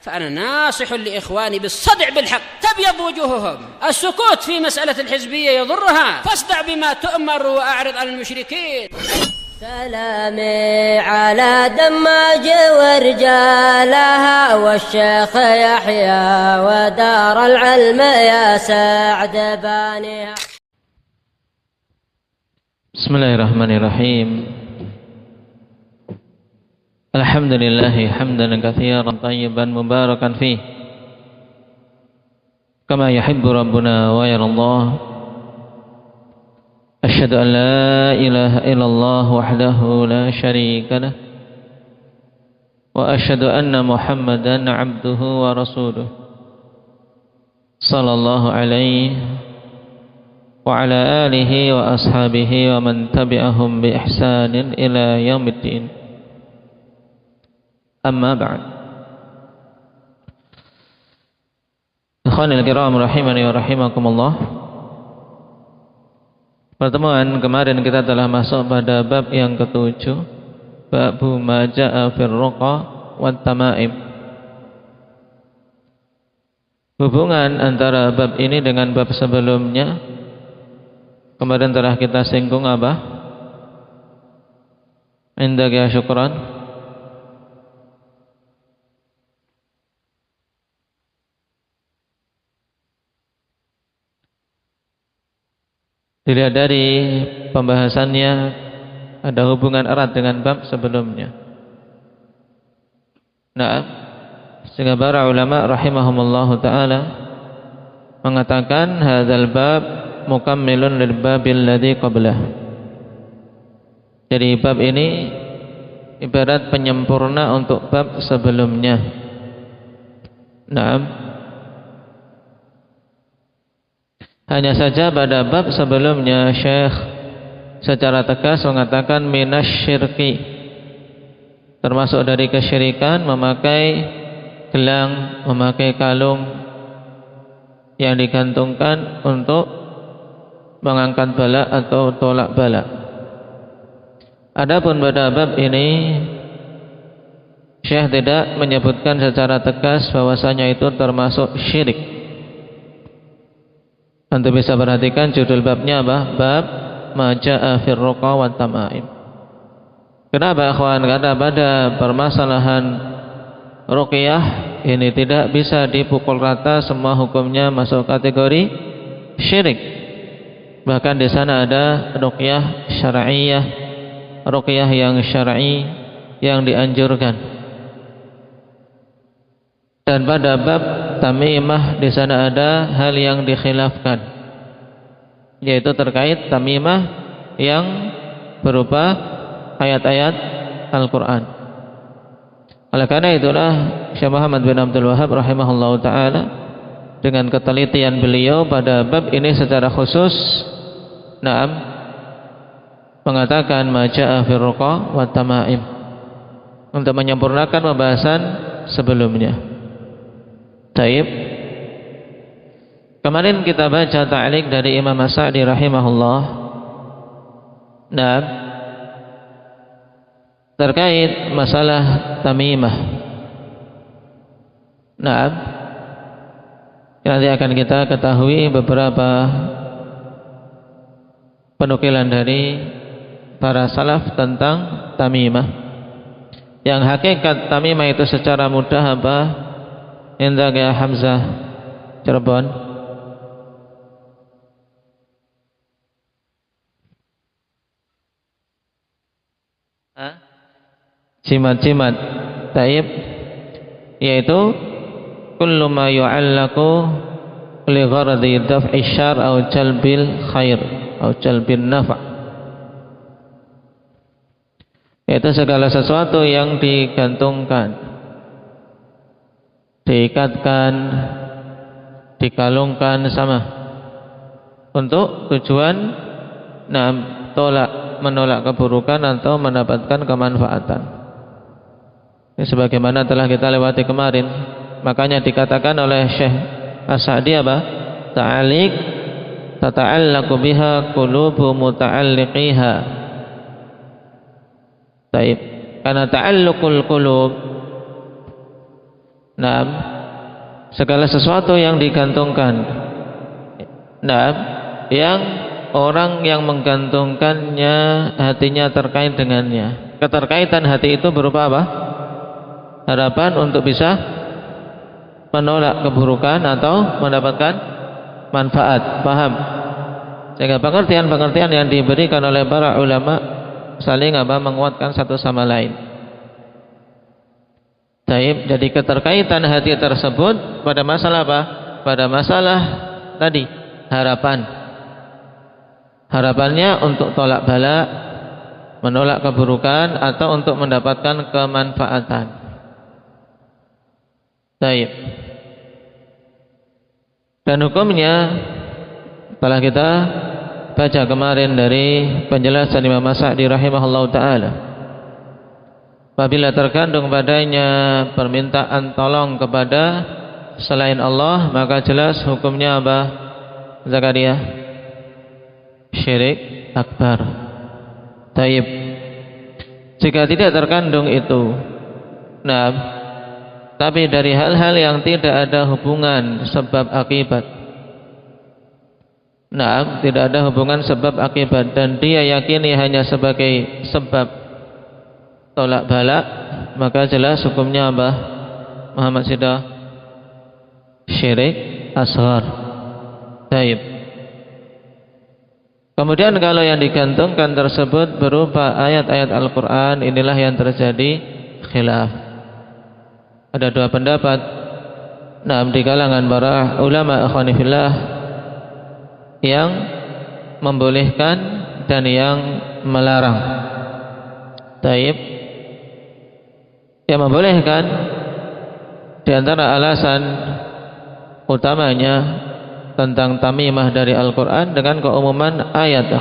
فأنا ناصح لإخواني بالصدع بالحق تبيض وجوههم. السكوت في مسألة الحزبية يضرها، فاصدع بما تؤمر وأعرض عن المشركين. سلامي على دماج ورجالها والشيخ يحيى ودار العلم يا سعد بانيها. Bismillahirrahmanirrahim. Alhamdulillahi hamdan katsiran tayyiban mubarakan fih kama yuhibbu rabbuna wa yarallah. Asyhadu an la ilaha illallah wahdahu la syarika lah wa asyhadu anna Muhammadan abduhu wa rasuluh sallallahu alaihi wa ala alihi wa ashabihi wa man tabi'ahum bi ihsanin ila yaumiddin. Amma ba'd. Ikhwanil kiram rahimani wa rahimakumullah. Pertemuan kemarin kita telah masuk pada bab yang ke-7, bab ma jaa'a fir ruqa wat tamaim. Hubungan antara bab ini dengan bab sebelumnya kemarin telah kita singgung apa? Indaka ya syukran. Dilihat dari pembahasannya ada hubungan erat dengan bab sebelumnya. Nah, sehingga para ulama rahimahumullahu taala mengatakan hadzal bab mukammilun lil babil ladzi qablah. Jadi bab ini ibarat penyempurna untuk bab sebelumnya. Naam. Hanya saja pada bab sebelumnya Syekh secara tegas mengatakan minasyirki, termasuk dari kesyirikan memakai gelang, memakai kalung yang digantungkan untuk mengangkat bala atau tolak bala. Adapun pada bab ini Syekh tidak menyebutkan secara tegas bahwasanya itu termasuk syirik. Anda bisa perhatikan judul babnya apa? Bab ma jaa'a fir ruqa wat tamaim. Kenapa akhwan? Karena pada permasalahan ruqyah ini tidak bisa dipukul rata semua hukumnya masuk kategori syirik. Bahkan di sana ada ruqyah syar'iyyah, ruqyah yang syar'i yang dianjurkan. Dan pada bab tamimah di sana ada hal yang dikhilafkan, yaitu terkait tamimah yang berupa ayat-ayat Al-Quran. Oleh karena itulah Syekh Muhammad bin Abdul Wahhab rahimahullahu ta'ala dengan ketelitian beliau pada bab ini secara khusus mengatakan ma jaa'a fir ruqa wat tamaim untuk menyempurnakan pembahasan sebelumnya. Taib. Kemarin kita baca ta'liq dari Imam As-Sa'di rahimahullah. Nah, terkait masalah tamimah. Nah, nanti akan kita ketahui beberapa penukilan dari para salaf tentang tamimah. Yang hakikat tamimah itu secara mudah apa? Indaka ya Hamzah Cirebon. Jimat-jimat taib, yaitu kullu ma yu'allaqu li gharadi daf'i syar au jalbil khair au jalbin nafa', yaitu segala sesuatu yang digantungkan, diikatkan, dikalungkan sama untuk tujuan menolak keburukan atau mendapatkan kemanfaatan. Ini sebagaimana telah kita lewati kemarin. Makanya dikatakan oleh Syekh As-Sa'di apa? Ta'liq tata'allaqu biha qulubu muta'alliqiha. Taib. Karena ta'alluqul qulub, Nah, segala sesuatu yang digantungkan. Nah, yang orang yang menggantungkannya hatinya terkait dengannya. Keterkaitan hati itu berupa apa? Harapan untuk bisa menolak keburukan atau mendapatkan manfaat. Paham? Sehingga pengertian-pengertian yang diberikan oleh para ulama saling menguatkan satu sama lain. Taib, jadi keterkaitan hati tersebut pada masalah apa? Pada masalah tadi, harapan. Harapannya untuk tolak bala, menolak keburukan atau untuk mendapatkan kemanfaatan. Taib. Dan hukumnya telah kita baca kemarin dari penjelasan Imam As-Sa'di rahimahullahu taala. Apabila terkandung padanya permintaan tolong kepada selain Allah, maka jelas hukumnya apa? Zakaria? Syirik akbar. Taib. Jika tidak terkandung itu, nah, tapi dari hal-hal yang tidak ada hubungan sebab akibat. Nah, tidak ada hubungan sebab akibat dan dia yakini hanya sebagai sebab tolak bala, maka jelas hukumnya apa? Muhammad Sidah? Syirik asghar. Taib. Kemudian kalau yang digantungkan tersebut berupa ayat-ayat Al-Quran, inilah yang terjadi khilaf. Ada dua pendapat di kalangan para ulama ikhwanifillah yang membolehkan dan yang melarang. Taib. Yang membolehkan di antara alasan utamanya tentang tamimah dari Al-Quran dengan keumuman ayat.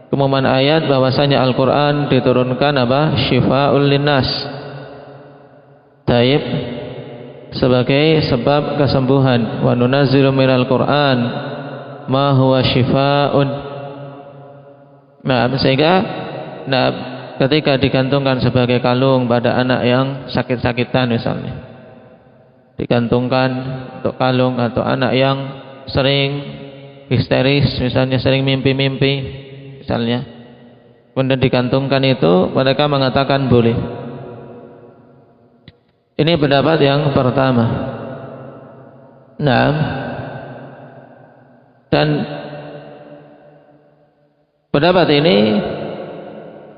Keumuman ayat bahwasanya Al-Quran diturunkan apa? Syifa'ul linnas. Taib, sebagai sebab kesembuhan. Wa nunazzilu minal Quran ma huwa syifa'un. Nah, sehingga ketika digantungkan sebagai kalung pada anak yang sakit-sakitan misalnya, digantungkan untuk kalung, atau anak yang sering histeris misalnya, sering mimpi-mimpi misalnya, kemudian digantungkan itu, mereka mengatakan boleh. Ini pendapat yang pertama. Nah, dan pendapat ini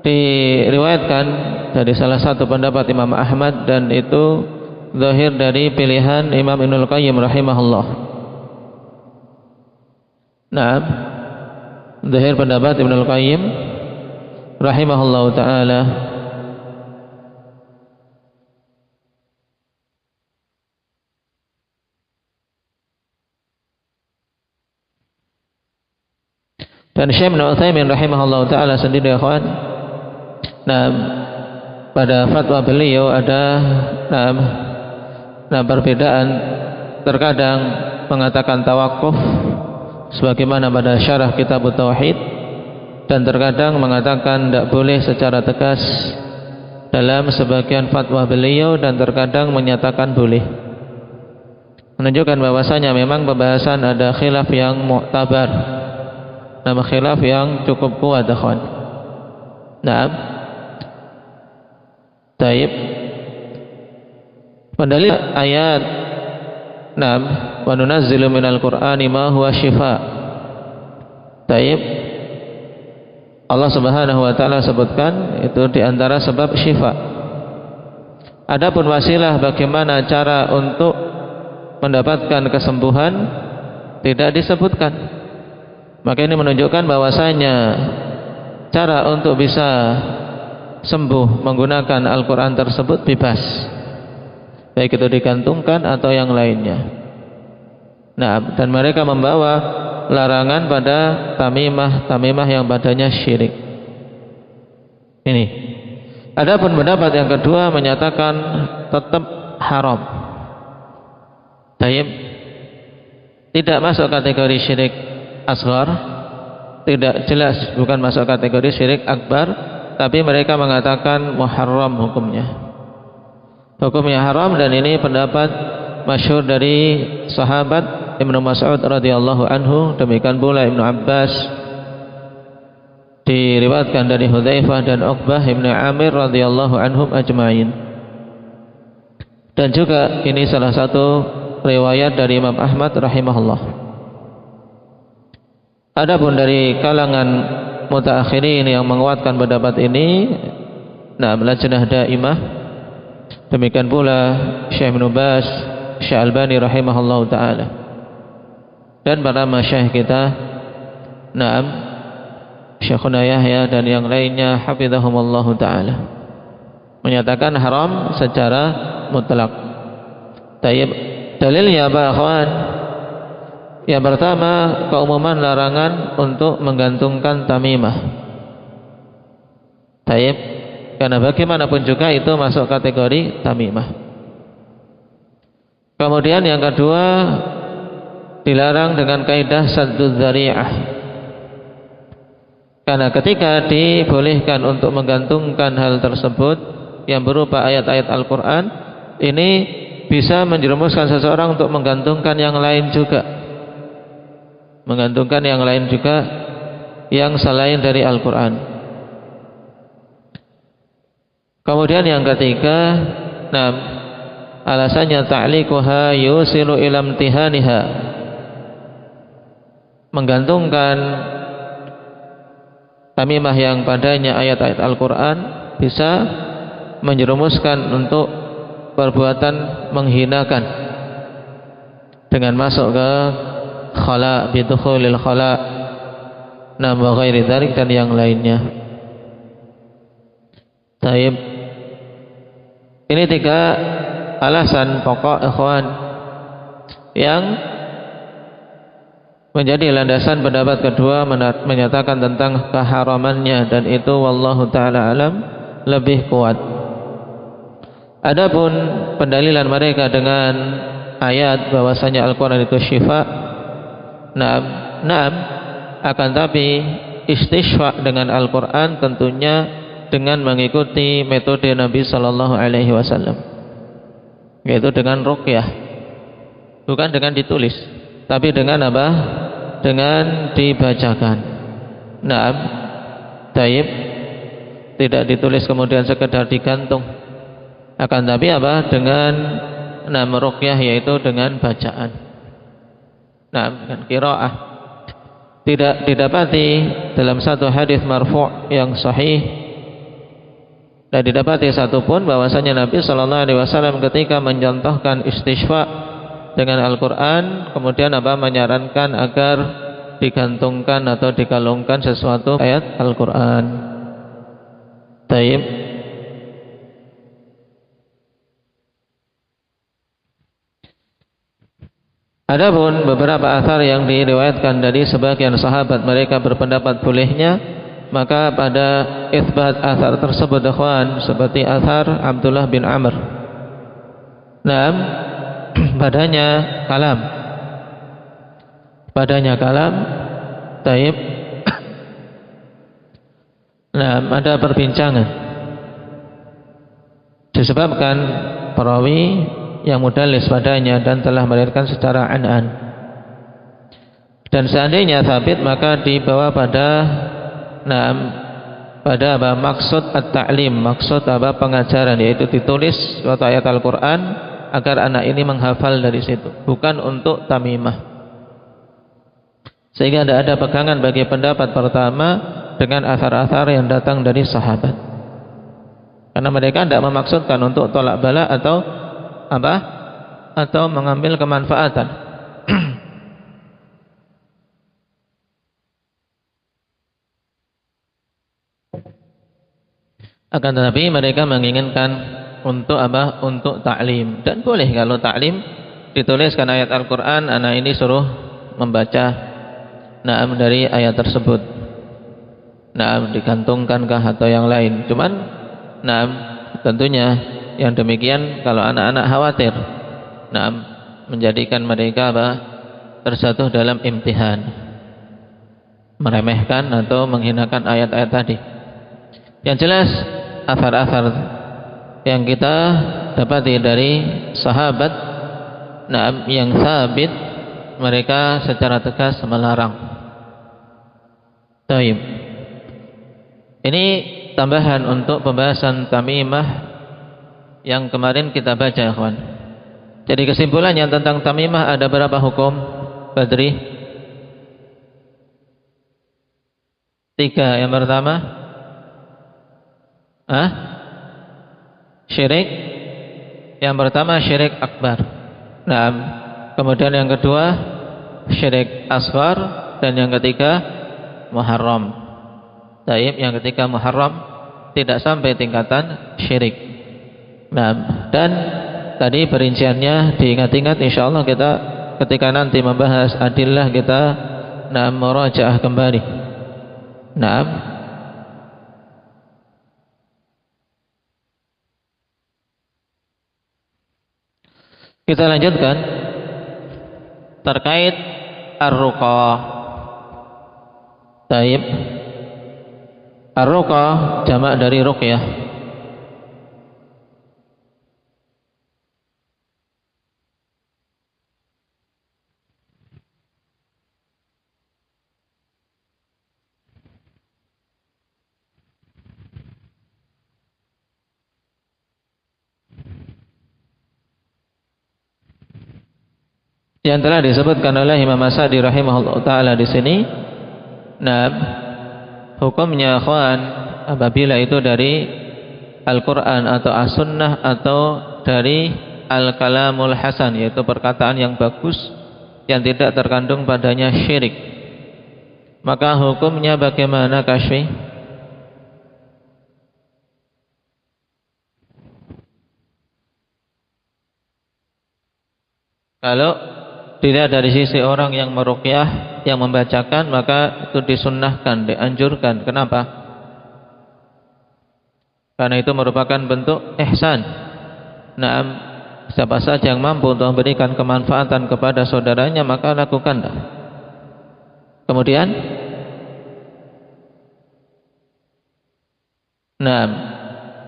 diriwayatkan dari salah satu pendapat Imam Ahmad, dan itu zahir dari pilihan Imam Ibnul Qayyim rahimahullah. Nah, zahir pendapat Ibnul Qayyim rahimahullah taala. Dan Syekh Ibnu Utsaimin rahimahullah taala sendiri, ikhwan, pada fatwa beliau ada perbedaan. Terkadang mengatakan tawakuf sebagaimana pada syarah kitab Tauhid, dan terkadang mengatakan tidak boleh secara tegas dalam sebagian fatwa beliau, dan terkadang menyatakan boleh. Menunjukkan bahwasanya memang pembahasan ada khilaf yang mu'tabar, khilaf yang cukup kuat. Taib. Pendalil ayat 6, wa nunazzilu minal Qur'ani ma huwa syifa. Taib. Allah Subhanahu wa taala sebutkan itu di antara sebab syifa. Adapun wasilah bagaimana cara untuk mendapatkan kesembuhan tidak disebutkan. Maka ini menunjukkan bahwasanya cara untuk bisa sembuh menggunakan Al-Quran tersebut bebas, baik itu digantungkan atau yang lainnya. Nah, dan mereka membawa larangan pada tamimah yang padanya syirik. Ini. Adapun pendapat yang kedua menyatakan tetap haram. Taib, tidak masuk kategori syirik asghar, tidak jelas bukan masuk kategori syirik akbar, tapi mereka mengatakan muharram hukumnya. hukumnya haram, dan ini pendapat masyhur dari sahabat Ibnu Mas'ud radhiyallahu anhu, demikian pula Ibnu Abbas, diriwayatkan dari Hudzaifah dan Uqbah Ibnu Amir radhiyallahu anhum ajma'in. Dan juga ini salah satu riwayat dari Imam Ahmad rahimahullah. Adapun dari kalangan mutaakhirin yang menguatkan pendapat ini, Lajnah Daimah, demikian pula Syekh Ibnu Baz, Syekh Albani rahimahullahu taala, dan para masyayikh kita, Syekhuna Yahya dan yang lainnya hafizahumullahu taala, menyatakan haram secara mutlak. Tayyib, dalilnya apa akhwan? Yang pertama, keumuman larangan untuk menggantungkan tamimah. Tayyib, karena bagaimanapun juga itu masuk kategori tamimah. Kemudian yang kedua, dilarang dengan kaidah sadduz dzari'ah. Karena ketika dibolehkan untuk menggantungkan hal tersebut yang berupa ayat-ayat Al-Quran, ini bisa menjerumuskan seseorang untuk menggantungkan yang lain juga, menggantungkan yang lain juga yang selain dari Al-Quran. Kemudian yang ketiga, alasannya ta'liquha yusilu ila imtihaniha, menggantungkan tamimah yang padanya ayat-ayat Al-Quran bisa menjerumuskan untuk perbuatan menghinakan dengan masuk ke khala, bidukhulil khala, wa ghairi dzalik, dan yang lainnya. Taib, ini 3 alasan pokok ikhwan yang menjadi landasan pendapat kedua menyatakan tentang keharamannya, dan itu wallahu taala alam lebih kuat. Adapun pendalilan mereka dengan ayat bahwasanya Al-Quran itu syifa, akan tapi istishfa dengan Al-Quran tentunya dengan mengikuti metode Nabi Sallallahu Alaihi Wasallam, yaitu dengan ruqyah, bukan dengan ditulis, tapi dengan apa? Dengan dibacakan. Taib, tidak ditulis kemudian sekedar digantung, akan tapi apa? Dengan ruqyah, yaitu dengan bacaan. Dengan qiraah. Tidak didapati dalam satu hadis marfu' yang sahih, dan didapati satupun bahwasanya Nabi Sallallahu Alaihi Wasallam ketika mencontohkan istishfa dengan Al-Quran kemudian apa? Menyarankan agar digantungkan atau dikalungkan sesuatu ayat Al-Quran. Taib. Adapun beberapa athar yang diriwayatkan dari sebagian sahabat, mereka berpendapat bolehnya, maka pada itsbat athar tersebut ikhwan, seperti athar Abdullah bin Amr, padanya kalam, taib. Ada perbincangan disebabkan perawi yang mudallis padanya dan telah meriwayatkan secara an-an, dan seandainya sabit maka dibawa pada apa? Maksud at-ta'lim, maksud apa? Pengajaran, yaitu ditulis suatu ayat Al-Quran agar anak ini menghafal dari situ, bukan untuk tamimah. Sehingga tidak ada pegangan bagi pendapat pertama dengan athar-athar yang datang dari sahabat, karena mereka tidak memaksudkan untuk tolak bala atau apa? Atau mengambil kemanfaatan. Akan tetapi mereka menginginkan untuk apa? Untuk ta'lim, dan boleh kalau ta'lim dituliskan ayat Al-Quran, anak ini suruh membaca dari ayat tersebut, digantungkankah atau yang lain. Cuman tentunya yang demikian kalau anak-anak khawatir menjadikan mereka apa? Terjatuh dalam imtihan, meremehkan atau menghinakan ayat-ayat tadi. Yang jelas athar-athar yang kita dapati dari sahabat yang sabit, mereka secara tegas melarang. Taib. Ini tambahan untuk pembahasan tamimah yang kemarin kita baca, ikhwan. Jadi kesimpulannya tentang tamimah ada berapa hukum, Badri? 3. Yang pertama, syirik. Yang pertama syirik akbar. Nah, kemudian yang kedua syirik asghar, dan yang ketiga muharram. Taib, yang ketiga muharram, tidak sampai tingkatan syirik. Nah, dan tadi perinciannya diingat-ingat, insyaallah kita ketika nanti membahas adillah kita murajaah kembali. Nah, kita lanjutkan terkait ar-ruqa. Taib. Ar-ruqa jamak dari ruqyah. Yang telah disebutkan oleh Imam As-Sa'di rahimahullah taala di sini. Nah, hukumnya ikhwan apabila itu dari Al-Qur'an atau As-Sunnah atau dari Al-Kalamul Hasan, yaitu perkataan yang bagus yang tidak terkandung padanya syirik, maka hukumnya bagaimana, Kashfi? Kalau dilihat dari sisi orang yang meruqyah, yang membacakan, maka itu disunnahkan, dianjurkan. Kenapa? Karena itu merupakan bentuk ihsan. Nah, siapa saja yang mampu untuk memberikan kemanfaatan kepada saudaranya, maka lakukanlah. Kemudian,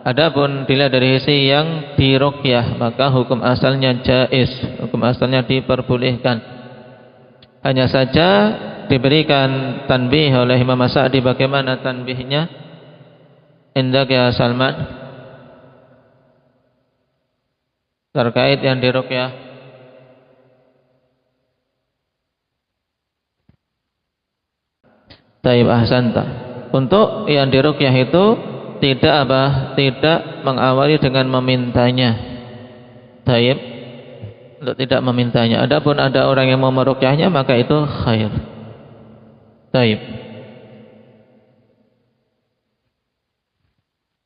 adapun dilihat dari sisi yang diruqyah, maka hukum asalnya jaiz, hukum asalnya diperbolehkan. Hanya saja diberikan tanbih oleh Imam As-Sa'di. Bagaimana tanbihnya? Indak ya Salman, terkait yang diruqyah. Taib, ahsanta. Untuk yang diruqyah itu tidak mengawali dengan memintanya. Taib, untuk tidak memintanya. Adapun ada orang yang mau meruqyahnya, maka itu khair. Taib.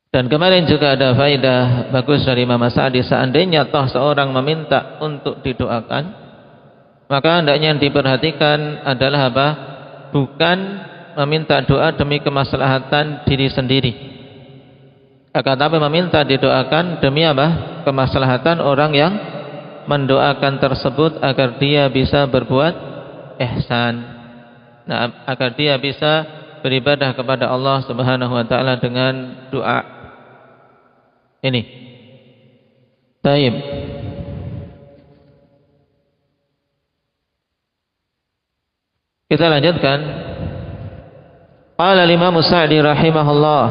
Dan kemarin juga ada faedah bagus dari Imam As-Sa'di. Seandainya toh seorang meminta untuk didoakan, maka hendaknya yang diperhatikan adalah apa? Bukan meminta doa demi kemaslahatan diri sendiri, akan tapi meminta didoakan demi apa? Kemaslahatan orang yang mendoakan tersebut, agar dia bisa berbuat ihsan. Nah, agar dia bisa beribadah kepada Allah Subhanahu wa taala dengan doa ini. Baik. Kita lanjutkan. Qala Imam As-Sa'di rahimahullah,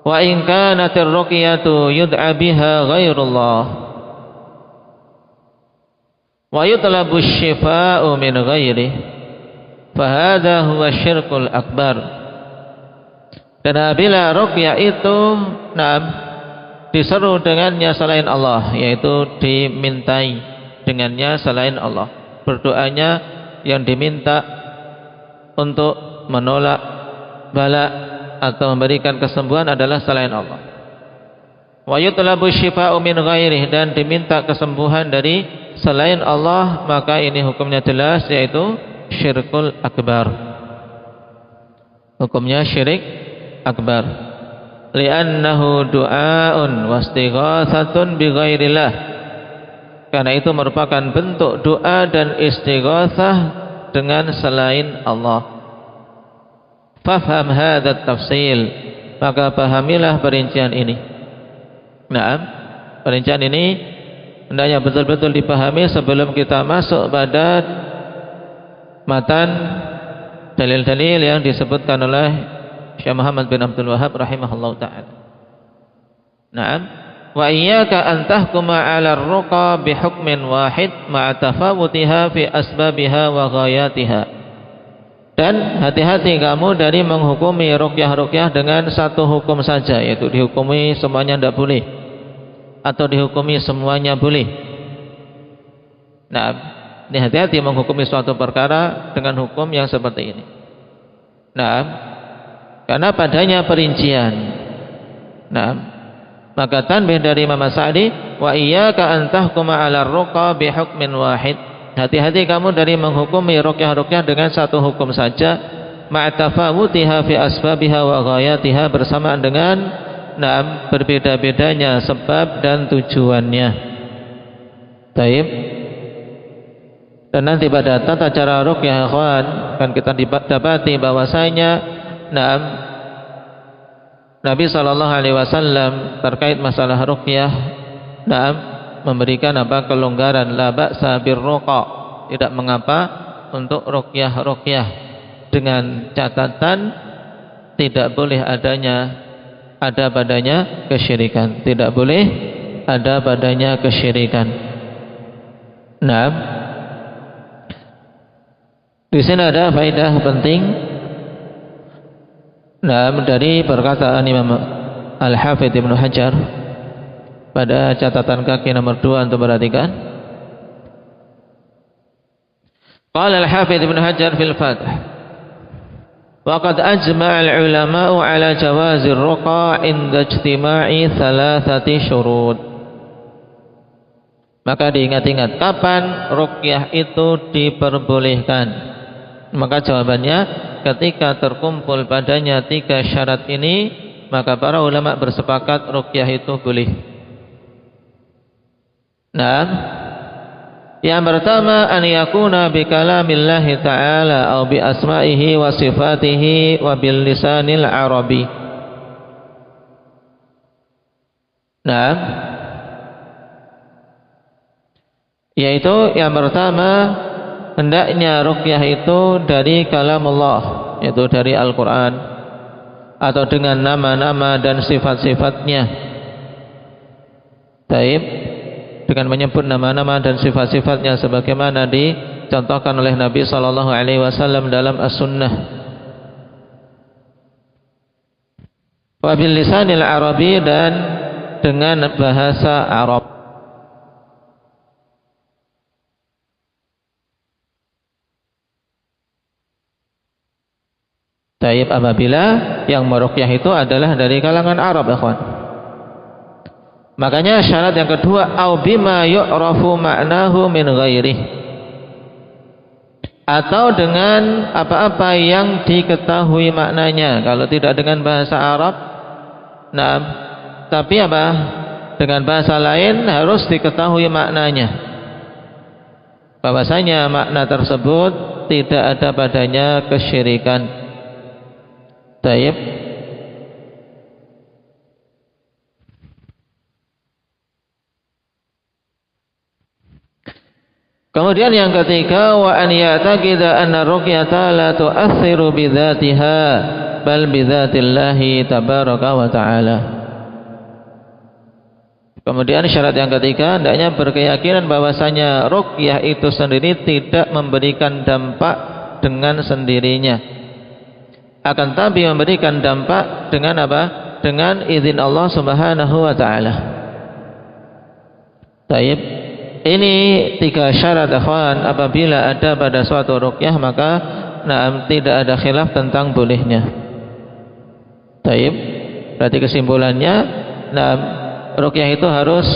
wa in kanatir ruqyatu yud'a biha ghairullah wa yutlabu asy-syifa'u min ghairihi fa hadha huwa syirkul akbar. Dan bila ruqyah itu diseru dengannya selain Allah, yaitu dimintai dengannya selain Allah, berdoanya yang diminta untuk menolak bala atau memberikan kesembuhan adalah selain Allah. Wa yutlabu syifa'u min ghairihi, dan diminta kesembuhan dari selain Allah, maka ini hukumnya jelas, yaitu syirkul akbar. Hukumnya syirik akbar. Li'annahu du'aun wastighatsatun bi ghairillah. Karena itu merupakan bentuk doa dan istighatsah dengan selain Allah. Fafham hadzal tafsil, maka pahamilah perincian ini. Nah, perincian ini hendaknya betul-betul dipahami sebelum kita masuk pada matan dalil-dalil yang disebutkan oleh Syekh Muhammad bin Abdul Wahhab rahimahullahu taala. Naam, wa iyyaka an tahkuma 'ala ar-ruqa bi hukmin wahid ma'a tafawutiha fi asbabiha wa ghayatiha. Dan hati-hati kamu dari menghukumi ruqyah-ruqyah dengan satu hukum saja, yaitu dihukumi semuanya tidak boleh atau dihukumi semuanya boleh. Nah, ini hati-hati menghukumi suatu perkara dengan hukum yang seperti ini. Nah, karena padanya perincian. Nah, maka tanbih dari Imam Sa'di, wa iyyaka an tahkuma 'ala ar-ruqa bi hukmin wahid. Hati-hati kamu dari menghukumi ruqyah-ruqyah dengan satu hukum saja, ma'tafawutiha fi asbabiha wa ghayatiha, bersamaan dengan berbeda-bedanya sebab dan tujuannya. Baik. Dan nanti pada tata cara ruqyah ikhwan akan kita dapati bahwasanya Nabi sallallahu alaihi wasallam terkait masalah ruqyah memberikan kelonggaran, la ba'sa birruqa, tidak mengapa untuk ruqyah dengan catatan tidak boleh ada padanya kesyirikan, tidak boleh ada padanya kesyirikan. Nah, di sini ada faedah penting dari perkataan Imam Al-Hafidz Ibnu Hajar pada catatan kaki nomor 2, untuk perhatikan. Qala Al-Hafidz Ibnu Hajar fil Fath, wa qad ajma'a al-ulama'u 'ala jawazi ar-ruqa 'inda ijtima'i thalathati syurut. Maka diingat-ingat kapan ruqyah itu diperbolehkan. Maka jawabannya, ketika terkumpul padanya 3 syarat ini, maka para ulama bersepakat ruqyah itu boleh. Nah, yang pertama, an yakuna bi kalamillahi ta'ala au bi asma'ihi wa sifatihi wa bil lisanil arabi. Nah, yaitu yang pertama, hendaknya ruqyah itu dari kalamullah, yaitu dari Al-Quran, atau dengan nama-nama dan sifat-sifatnya. Taib, dengan menyebut nama-nama dan sifat-sifatnya sebagaimana dicontohkan oleh Nabi sallallahu alaihi wasallam dalam As-Sunnah. Wa bil lisanil arabi, dan dengan bahasa Arab. Taib, apabila yang meruqyah itu adalah dari kalangan Arab, ikhwan. Makanya syarat yang kedua, au bima yu'rafu ma'nahu min ghairi, atau dengan apa-apa yang diketahui maknanya. Kalau tidak dengan bahasa Arab, tapi dengan bahasa lain harus diketahui maknanya, bahwasanya makna tersebut tidak ada padanya kesyirikan. Taib. Kemudian yang ketiga, wa an ya'taqida anna ruqyata la tu'athiru bi dzatiha bal bi dzatillahi tabaraka wa ta'ala. Kemudian syarat yang ketiga, hendaknya berkeyakinan bahwasanya ruqyah itu sendiri tidak memberikan dampak dengan sendirinya, akan tapi memberikan dampak dengan apa? Dengan izin Allah Subhanahu wa ta'ala. Taib. Ini 3 syarat, ikhwan, apabila ada pada suatu ruqyah, maka tidak ada khilaf tentang bolehnya. Taib. Berarti kesimpulannya, ruqyah itu harus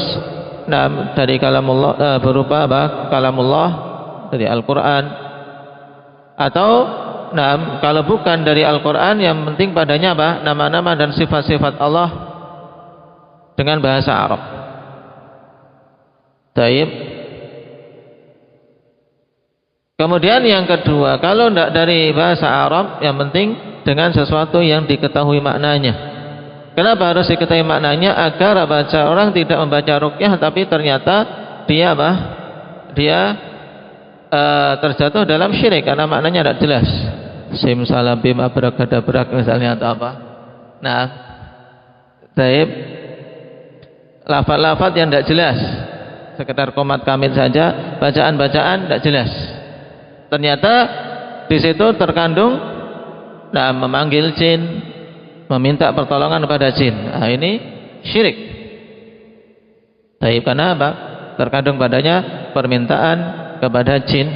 dari kalamullah, berupa kalamullah, dari Al-Quran, atau kalau bukan dari Al-Quran, yang penting padanya nama-nama dan sifat-sifat Allah dengan bahasa Arab. Taib. Kemudian yang kedua, kalau tidak dari bahasa Arab, yang penting dengan sesuatu yang diketahui maknanya. Kenapa harus diketahui maknanya? Agar baca orang tidak membaca ruqyah tapi ternyata dia apa? Dia terjatuh dalam syirik karena maknanya tidak jelas. Simsalabim abrakadabrak misalnya atau apa. Nah, taib lafaz-lafaz yang tidak jelas, sekedar komat kamit saja, bacaan-bacaan tidak jelas. Ternyata di situ terkandung memanggil jin, meminta pertolongan kepada jin. Nah, ini syirik. Taib karena apa? Terkandung padanya permintaan kepada jin,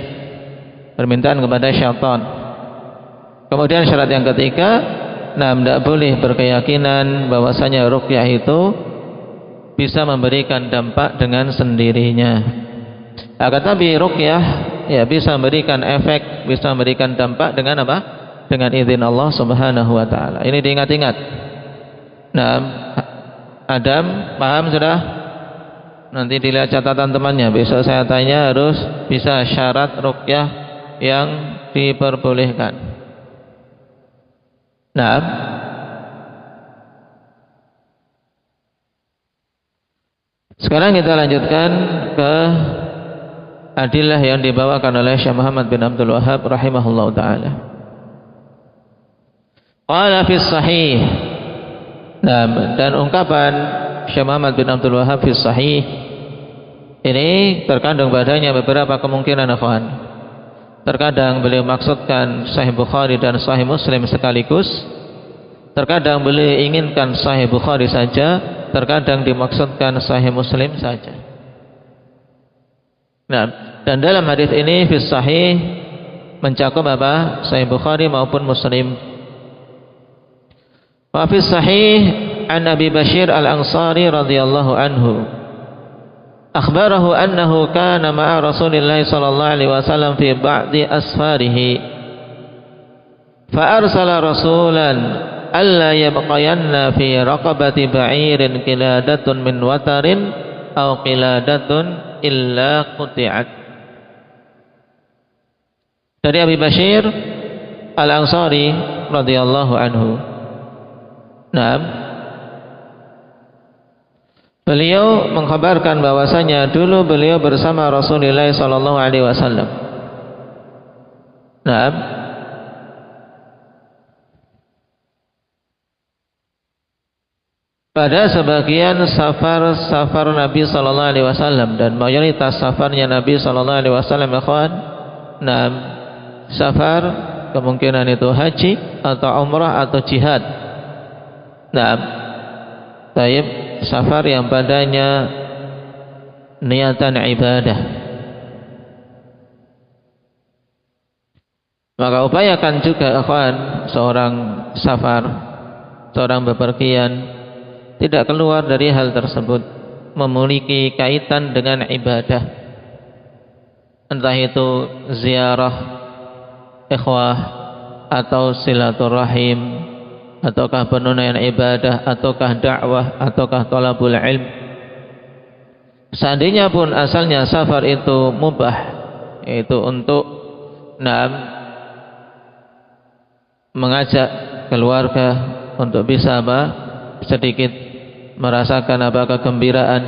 permintaan kepada syaitan. Kemudian syarat yang ketiga, tidak boleh berkeyakinan bahwasanya ruqyah itu bisa memberikan dampak dengan sendirinya. Akan tapi ruqyah ya bisa memberikan efek, bisa memberikan dampak dengan apa? Dengan izin Allah Subhanahu wa taala. Ini diingat-ingat. Nah, Adam paham sudah? Nanti dilihat catatan temannya. Besok saya tanya harus bisa syarat ruqyah yang diperbolehkan. Nah, sekarang kita lanjutkan ke adillah yang dibawakan oleh Syekh Muhammad bin Abdul Wahhab rahimahullah ta'ala. Qala fi sahih. Nah, dan ungkapan Syekh Muhammad bin Abdul Wahhab fi sahih ini terkandung padanya beberapa kemungkinan, akhwan. Terkadang beliau maksudkan Sahih Bukhari dan Sahih Muslim sekaligus. Terkadang beliau inginkan Sahih Bukhari saja, terkadang dimaksudkan Sahih Muslim saja. Nah, dan dalam hadis ini fi sahih mencakup apa? Sahih Bukhari maupun Muslim. Wa fi sahih an Abi Bashir Al-Ansari radhiyallahu anhu akhbarahu annahu kana ma'a Rasulillah sallallahu alaihi wasallam fi ba'di asfarihi fa arsala rasulan alla yabqayanna fi raqabati ba'irin qiladatun min watarin aw qiladatun illa quti'at. Dari Abi Bashir Al-Ansari radhiyallahu anhu. Naam, beliau mengkhabarkan bahwasanya dulu beliau bersama Rasulullah sallallahu alaihi wasallam. Naam. Pada sebagian safar Nabi sallallahu alaihi wasallam, dan mayoritas safarnya Nabi sallallahu alaihi wasallam, ikhwan, naam, safar kemungkinan itu haji atau umrah atau jihad. Naam. Taib, safar yang padanya niatan ibadah. Maka upayakan juga, ikhwan, seorang safar, seorang bepergian tidak keluar dari hal tersebut, memiliki kaitan dengan ibadah, entah itu ziarah ikhwah atau silaturahim, ataukah penunaian ibadah, ataukah dakwah, ataukah talabul ilm. Seandainya pun asalnya safar itu mubah, yaitu untuk mengajak keluarga untuk bisa sedikit merasakan kegembiraan,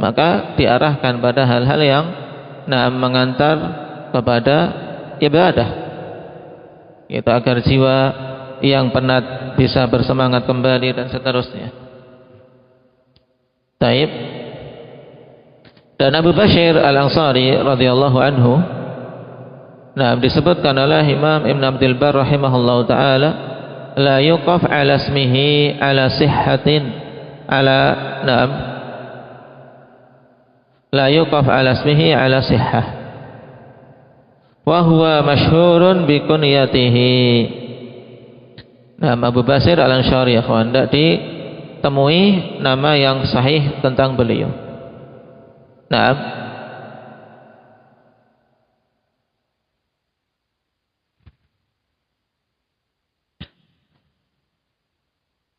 maka diarahkan pada hal-hal yang mengantar kepada ibadah, itu agar jiwa yang penat bisa bersemangat kembali dan seterusnya. Taib. Dan Abu Bashir Al-Ansari radhiyallahu anhu, disebutkan oleh Imam Ibn Abdul Bar rahimahullahu taala, la yuqaf ala ismihi ala sihhatin la yuqaf ala ismihi ala sihhah wa huwa masyhurun bi kunyatihi. Abu Basir Al-Ansari, ikhwan, tidak ditemui nama yang sahih tentang beliau.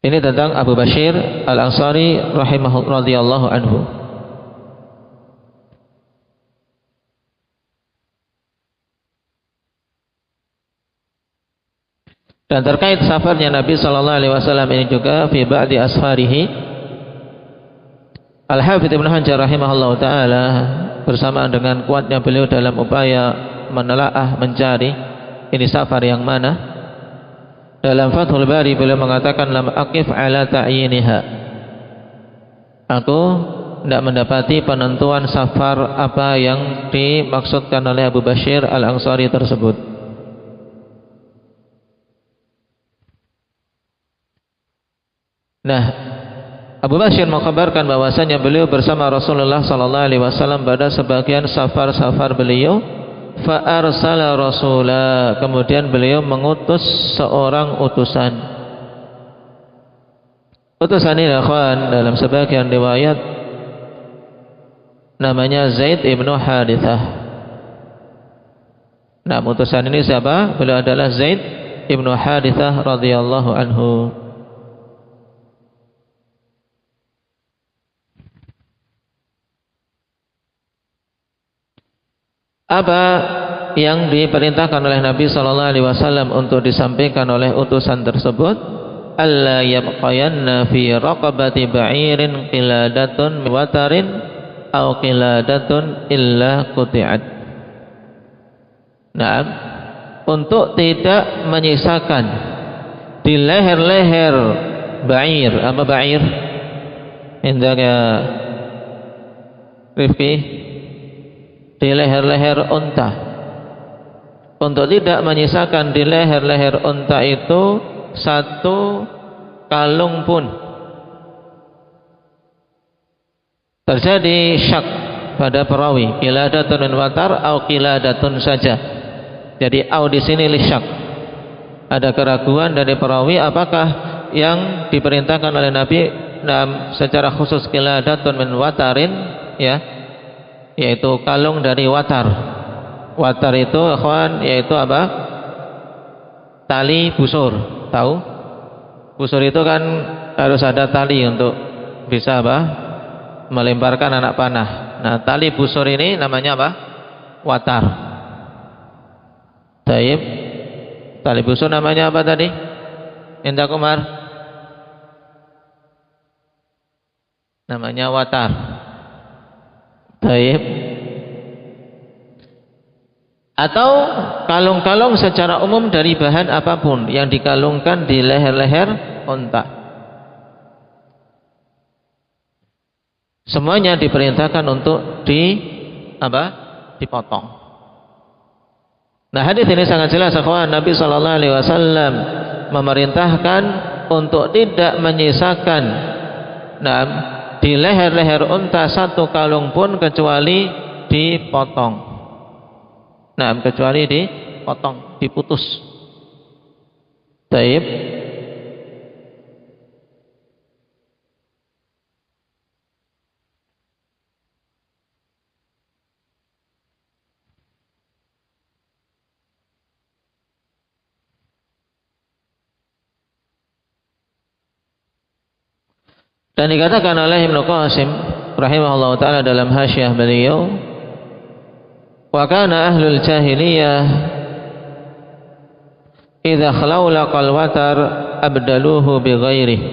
Ini tentang Abu Bashir Al-Ansari radhiyallahu anhu. Dan terkait safarnya Nabi sallallahu alaihi wasallam ini juga fi ba'di asfarihi, Al-Hafidz Ibnu Hajar rahimahullahu taala bersamaan dengan kuatnya beliau dalam upaya menelaah mencari ini safar yang mana, dalam Fathul Bari beliau mengatakan lam aqif ala ta'yiniha, aku tidak mendapati penentuan safar apa yang dimaksudkan oleh Abu Bashir Al-Ansari tersebut. Nah, Abu Bashir mengkabarkan bahwasanya beliau bersama Rasulullah sallallahu alaihi wasallam pada sebagian safar-safar beliau, fa arsala rasula, kemudian beliau mengutus seorang utusan. Utusan ini akhwan dalam sebagian riwayat namanya Zaid ibnu Harithah. Nah, utusan ini siapa? Beliau adalah Zaid ibnu Harithah radhiyallahu anhu. Apa yang diperintahkan oleh Nabi sallallahu alaihi wasallam untuk disampaikan oleh utusan tersebut? Alla yabqayanna fi raqabati ba'irin qiladatun watarin aw qiladatun illa quti'at. Nah, untuk tidak menyisakan di leher-leher ba'ir. Apa ba'ir? Indahnya Rifki, di leher-leher unta, untuk tidak menyisakan di leher-leher unta itu satu kalung pun. Terjadi syak pada perawi, qiladatun min watar au qiladatun saja. Jadi au di sini lisyak, ada keraguan dari perawi apakah yang diperintahkan oleh Nabi secara khusus qiladatun min watarin, ya, yaitu kalung dari watar. Watar itu akhwan yaitu apa? Tali busur. Tahu? Busur itu kan harus ada tali untuk bisa apa? Melemparkan anak panah. Nah, tali busur ini namanya apa? Watar. Taib. Tali busur namanya apa tadi? Indah Kumar. Namanya watar. Taib. Atau kalung-kalung secara umum dari bahan apapun yang dikalungkan di leher-leher unta. Semuanya diperintahkan untuk dipotong. Nah, hadis ini sangat jelas akhwan, Nabi sallallahu alaihi wasallam memerintahkan untuk tidak menyisakan di leher-leher unta satu kalung pun kecuali dipotong. Nah, kecuali dipotong, diputus. Taib. Dan dikatakan oleh Ibnu Qasim rahimahullah ta'ala dalam hasyiah beliau, wa kana ahlul jahiliyah idza khalau laqal watar abdaluhu bi ghairihi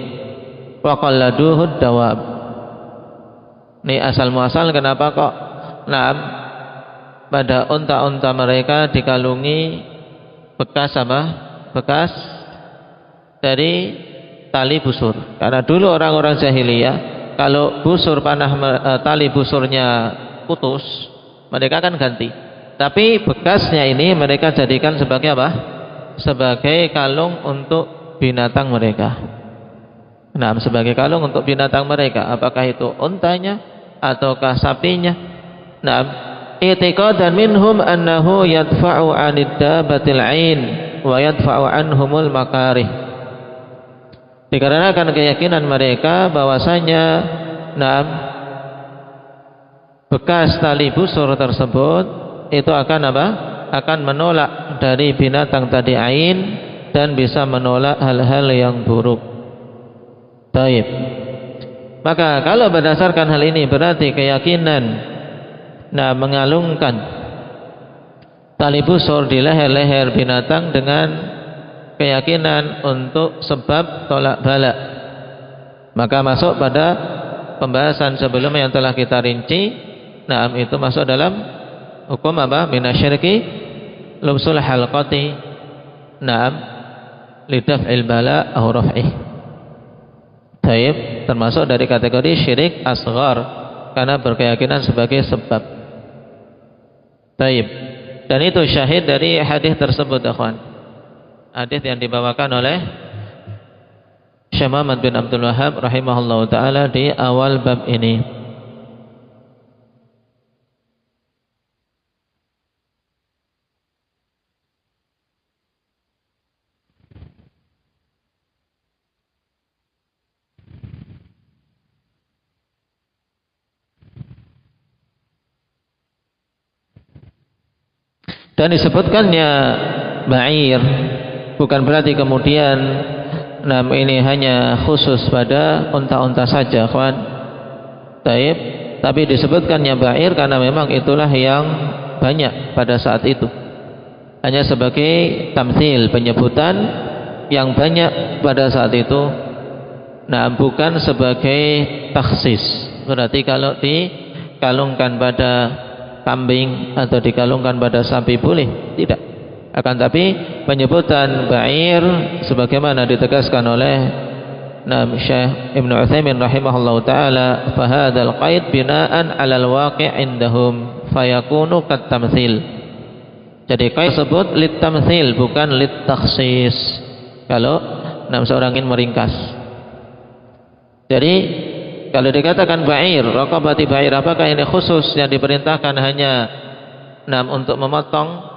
wa qalladuhu dawab. Ini asal muasal kenapa kok pada unta-unta mereka dikalungi bekas apa? Bekas dari tali busur. Karena dulu orang-orang jahiliyah kalau busur panah tali busurnya putus, mereka kan ganti. Tapi bekasnya ini mereka jadikan sebagai apa? Sebagai kalung untuk binatang mereka. Nah, sebagai kalung untuk binatang mereka, apakah itu untanya ataukah sapinya? Nah, i'tiqadan minhum annahu yadfa'u 'anid dabatil 'ain wa yadfa'u 'anhumul makarih. Dikarenakan keyakinan mereka bahwasanya bekas tali busur tersebut itu akan apa? Akan menolak dari binatang tadi ain dan bisa menolak hal-hal yang buruk. Baik. Maka kalau berdasarkan hal ini berarti keyakinan mengalungkan tali busur di leher-leher binatang dengan keyakinan untuk sebab tolak bala, maka masuk pada pembahasan sebelumnya yang telah kita rinci. Nah, itu masuk dalam hukum apa? Minasyirki lubsul halqati, na'am, lidaf'il bala aw raf'ih. Taib, termasuk dari kategori syirik asghar karena berkeyakinan sebagai sebab. Taib. Dan itu syahid dari hadis tersebut, akhwan. Hadis yang dibawakan oleh Syekh Muhammad bin Abdul Wahhab rahimahullahu taala di awal bab ini. Dan disebutkannya ba'ir bukan berarti kemudian ini hanya khusus pada unta-unta saja, kawan. Taib, tapi disebutkannya ba'ir karena memang itulah yang banyak pada saat itu. Hanya sebagai tamtsil, penyebutan yang banyak pada saat itu. Nah, bukan sebagai takhsis. Berarti kalau dikalungkan pada kambing atau dikalungkan pada sapi boleh, tidak. Akan tapi penyebutan ba'ir sebagaimana ditegaskan oleh Syekh Ibnu Utsaimin rahimahullahu taala, fa hadzal qaid binaan 'alal waqi' indahum fayakunu kat tamtsil. Jadi qaid tersebut lit tamtsil bukan lit takhsis. Kalau seorang ingin meringkas. Jadi kalau dikatakan ba'ir, raqabati ba'ir, apakah ini khusus yang diperintahkan hanya untuk memotong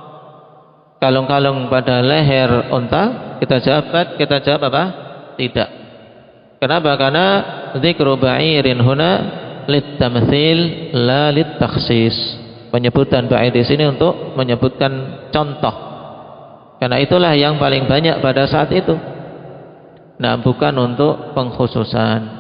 kalung-kalung pada leher unta? Kita jawab apa? Tidak. Kenapa? Karena dzikru ba'irin huna lit tamtsil la lit takhsis. Penyebutan ba'ir di sini untuk menyebutkan contoh. Karena itulah yang paling banyak pada saat itu. Nah, bukan untuk pengkhususan.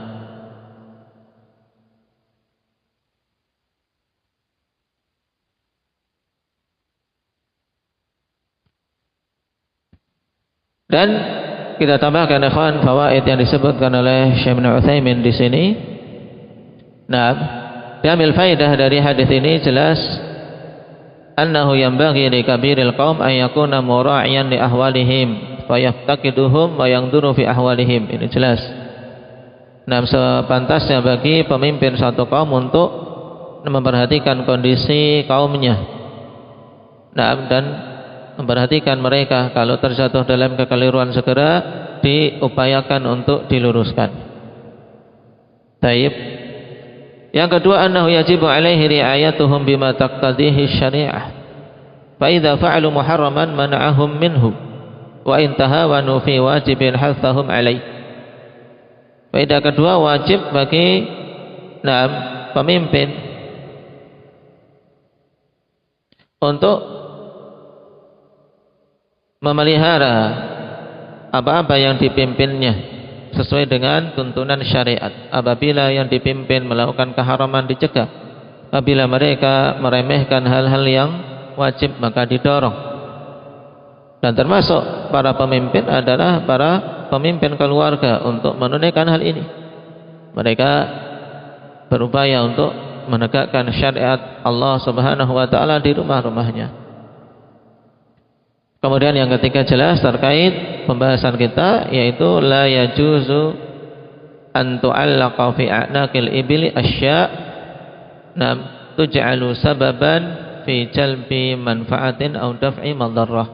Dan kita tambahkan, ikhwan, fawaid yang disebutkan oleh Syekh Ibnu Utsaimin di sini. Nah, diambil faidah dari hadis ini jelas annahu yanbaghi li kabiril qaum an yakuna mura'iyan li ahwalihim fa yaftaqiduhum wa yanzuru fi ahwalihim. Ini jelas. Nah, sepantasnya bagi pemimpin satu kaum untuk memperhatikan kondisi kaumnya. Nah, dan memperhatikan mereka, kalau terjatuh dalam kekeliruan segera diupayakan untuk diluruskan. Taib. Yang kedua, annahu yajibu alaihi ri'ayatuhum bima taqtadihi syari'ah. Fa idza fa'alu muharraman mana'ahum minhu wa in tahawanu fi wajibin hathahum alaihi. Faedah kedua, wajib bagi pemimpin untuk memelihara apa-apa yang dipimpinnya sesuai dengan tuntunan syariat. Apabila yang dipimpin melakukan keharaman, dicegah. Apabila mereka meremehkan hal-hal yang wajib, maka didorong. Dan termasuk para pemimpin adalah para pemimpin keluarga untuk menunaikan hal ini. Mereka berupaya untuk menegakkan syariat Allah Subhanahu wa taala di rumah-rumahnya. Kemudian yang ketiga jelas terkait pembahasan kita, yaitu la yajuzu an tu'allaqa fi a'naqil ibli asya' tuj'alu sababan fi jalbi manfaatin aw daf'i madarrah.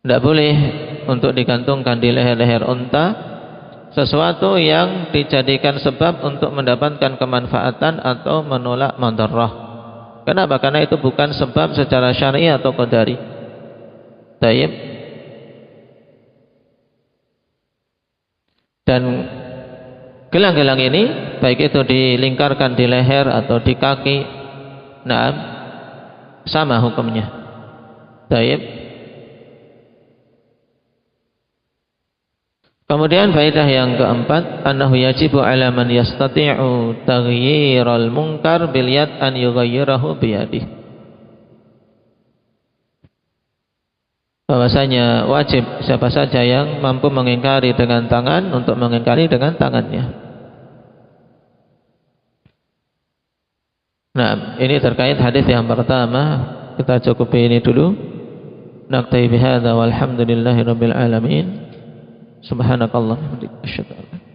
Tidak boleh untuk digantungkan di leher-leher unta sesuatu yang dijadikan sebab untuk mendapatkan kemanfaatan atau menolak madarrah. Kenapa? Karena itu bukan sebab secara syar'i atau qadari. Taib. Dan gelang-gelang ini baik itu dilingkarkan di leher atau di kaki, sama hukumnya. Taib. Kemudian faedah yang keempat, annahu yajibu ala man yastati'u taghyiral munkar bil yad an yughayyirahu bi yadihi. bahwasanya wajib siapa saja yang mampu mengingkari dengan tangan untuk mengingkari dengan tangannya. Nah, ini terkait hadis yang pertama. Kita cukupi ini dulu. Naktafi bihadza walhamdulillahi rabbil alamin. Subhanakallahumma wa bihamdika asyhadu an la ilaha illa anta